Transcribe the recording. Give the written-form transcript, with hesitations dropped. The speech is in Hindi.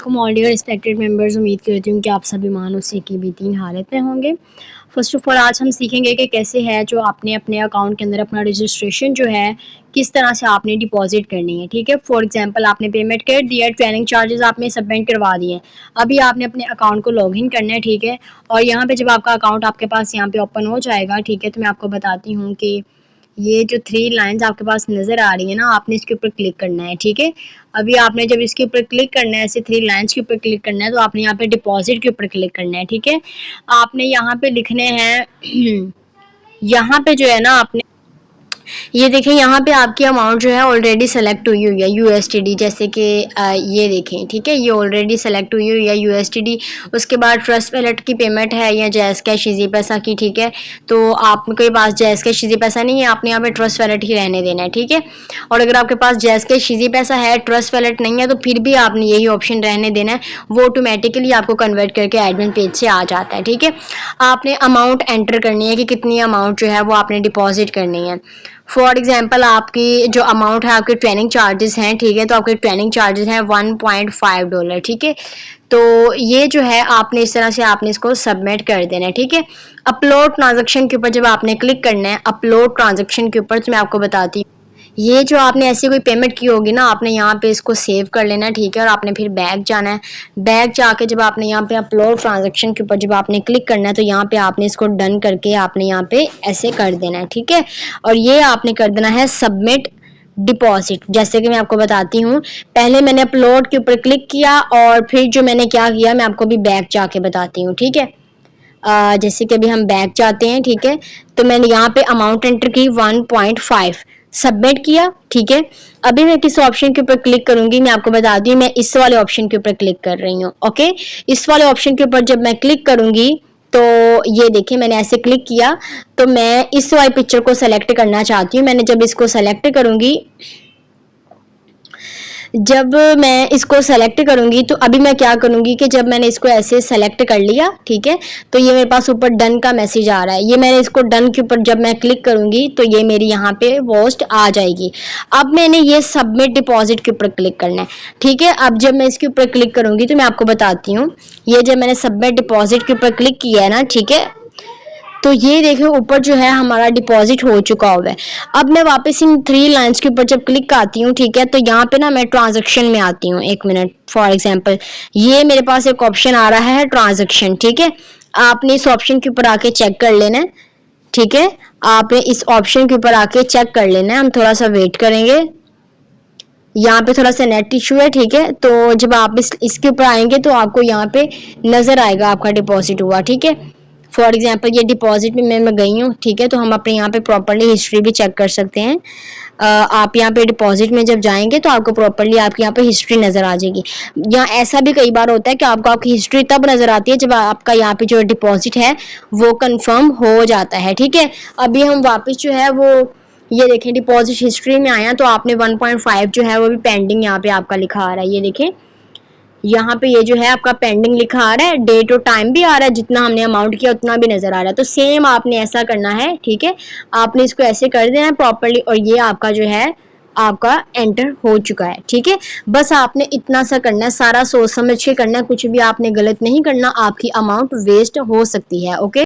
ऑल डियर रिस्पेक्टेड मेंबर्स, उम्मीद करती हूँ कि आप सभी मानुसी की बेहतरीन हालत में होंगे। फर्स्ट ऑफ ऑल आज हम सीखेंगे कि कैसे है जो आपने अपने अकाउंट के अंदर अपना रजिस्ट्रेशन जो है किस तरह से आपने डिपॉजिट करनी है। ठीक है, फॉर एग्जांपल आपने पेमेंट कर दिया, ट्रेनिंग चार्जेस आपने सबमिट करवा दिए, अभी आपने अपने अकाउंट को लॉगिन करना है। ठीक है, और यहाँ पे जब आपका अकाउंट आपके पास यहाँ पे ओपन हो जाएगा, ठीक है, तो मैं आपको बताती हूँ कि ये जो 3 लाइंस आपके पास नज़र आ रही है ना, आपने इसके ऊपर क्लिक करना है। ठीक है, अभी आपने जब इसके ऊपर क्लिक करना है, ऐसे 3 लाइंस के ऊपर क्लिक करना है, तो आपने यहाँ पे डिपॉजिट के ऊपर क्लिक करना है। ठीक है, आपने यहाँ पे लिखने हैं यहाँ पे जो है ना, आपने ये देखें यहाँ पे आपकी अमाउंट जो है ऑलरेडी सेलेक्ट हुई है यूएसटीडी, जैसे कि ये देखें। ठीक है, ये ऑलरेडी सेलेक्ट हुई है यूएसटीडी। उसके बाद ट्रस्ट वैलेट की पेमेंट है या जैज़ कैश इजी पैसा की। ठीक है, तो आपके पास जैज़ कैश इजी पैसा नहीं है, आपने यहाँ पे ट्रस्ट वैलेट ही रहने देना है। ठीक है, और अगर आपके पास जैज़ कैश इजी पैसा है, ट्रस्ट वैलेट नहीं है, तो फिर भी आपने यही ऑप्शन रहने देना है, वो ऑटोमेटिकली आपको कन्वर्ट करके एडमिन पेज से आ जाता है। ठीक है, आपने अमाउंट एंटर करनी है कि कितनी अमाउंट जो है वो आपने डिपॉजिट करनी है। फॉर एग्जाम्पल आपकी जो अमाउंट है, आपके ट्रेनिंग चार्जेस हैं, ठीक है, तो आपके ट्रेनिंग चार्जेस हैं $1.5। ठीक है, तो ये जो है आपने इस तरह से आपने इसको सबमिट कर देना है। ठीक है, अपलोड ट्रांजैक्शन के ऊपर जब आपने क्लिक करना है, अपलोड ट्रांजैक्शन के ऊपर, तो मैं आपको बताती हूँ, ये जो आपने ऐसी कोई पेमेंट की होगी ना, आपने यहाँ पे इसको सेव कर लेना है। ठीक है, और आपने फिर बैक जाना है। बैक जाके जब आपने यहाँ पे अपलोड ट्रांजैक्शन के ऊपर जब आपने क्लिक करना है, तो यहाँ पे आपने इसको डन करके आपने यहाँ पे ऐसे कर देना है। ठीक है, और ये आपने कर देना है सबमिट डिपॉजिट। जैसे कि मैं आपको बताती हूँ, पहले मैंने अपलोड के ऊपर क्लिक किया और फिर जो मैंने क्या किया मैं आपको भी बैक जाके बताती हूँ। ठीक है, जैसे कि अभी हम बैक जाते हैं। ठीक है, तो मैंने यहाँ पे अमाउंट एंटर की 1.5, सबमिट किया। ठीक है, अभी मैं किस ऑप्शन के ऊपर क्लिक करूंगी मैं आपको बता दी, मैं इस वाले ऑप्शन के ऊपर क्लिक कर रही हूँ। ओके, इस वाले ऑप्शन के ऊपर जब मैं क्लिक करूंगी तो ये देखिए मैंने ऐसे क्लिक किया, तो मैं इस वाली पिक्चर को सेलेक्ट करना चाहती हूँ। मैंने जब इसको सेलेक्ट करूंगी, जब मैं इसको सेलेक्ट करूंगी तो अभी मैं क्या करूंगी कि जब मैंने इसको ऐसे सेलेक्ट कर लिया, ठीक है, तो ये मेरे पास ऊपर डन का मैसेज आ रहा है। ये मैंने इसको डन के ऊपर जब मैं क्लिक करूंगी तो ये मेरी यहाँ पे पोस्ट आ जाएगी। अब मैंने ये सबमिट डिपॉजिट के ऊपर क्लिक करना है। ठीक है, अब जब मैं इसके ऊपर क्लिक करूंगी तो मैं आपको बताती हूँ, ये जब मैंने सबमिट डिपॉजिट के ऊपर क्लिक किया है ना, ठीक है, तो ये देखिए ऊपर जो है हमारा डिपॉजिट हो चुका हुआ है। अब मैं वापस इन 3 लाइंस के ऊपर जब क्लिक आती हूँ, ठीक है, तो यहाँ पे ना मैं ट्रांजैक्शन में आती हूँ। एक मिनट, फॉर एग्जांपल ये मेरे पास एक ऑप्शन आ रहा है ट्रांजैक्शन। ठीक है, आपने इस ऑप्शन के ऊपर आके चेक कर लेना है। ठीक है, आपने इस ऑप्शन के ऊपर आके चेक कर लेना है। हम थोड़ा सा वेट करेंगे, यहाँ पे थोड़ा सा नेट इशू है। ठीक है, तो जब आप इसके ऊपर आएंगे तो आपको यहाँ पे नजर आएगा आपका डिपॉजिट हुआ। ठीक है, फॉर एग्जाम्पल ये डिपॉजिट में मैं गई हूँ। ठीक है, तो हम अपने यहाँ पे प्रॉपरली हिस्ट्री भी चेक कर सकते हैं। आप यहाँ पे डिपॉजिट में जब जाएंगे तो आपको प्रॉपरली आपकी यहाँ पे हिस्ट्री नजर आ जाएगी। यहाँ ऐसा भी कई बार होता है कि आपको आपकी हिस्ट्री तब नजर आती है जब आपका यहाँ पे जो डिपॉजिट है वो कंफर्म हो जाता है। ठीक है, अभी हम वापस जो है वो ये देखें डिपॉजिट हिस्ट्री में आया, तो आपने 1.5 जो है वो भी पेंडिंग यहाँ पे आपका लिखा आ रहा है। ये देखें यहाँ पे ये जो है आपका पेंडिंग लिखा आ रहा है, डेट और टाइम भी आ रहा है, जितना हमने अमाउंट किया उतना भी नजर आ रहा है। तो सेम आपने ऐसा करना है। ठीक है, आपने इसको ऐसे कर देना है प्रॉपरली, और ये आपका जो है आपका एंटर हो चुका है। ठीक है, बस आपने इतना सा करना है, सारा सोच समझ के करना है, कुछ भी आपने गलत नहीं करना, आपकी अमाउंट वेस्ट हो सकती है। ओके।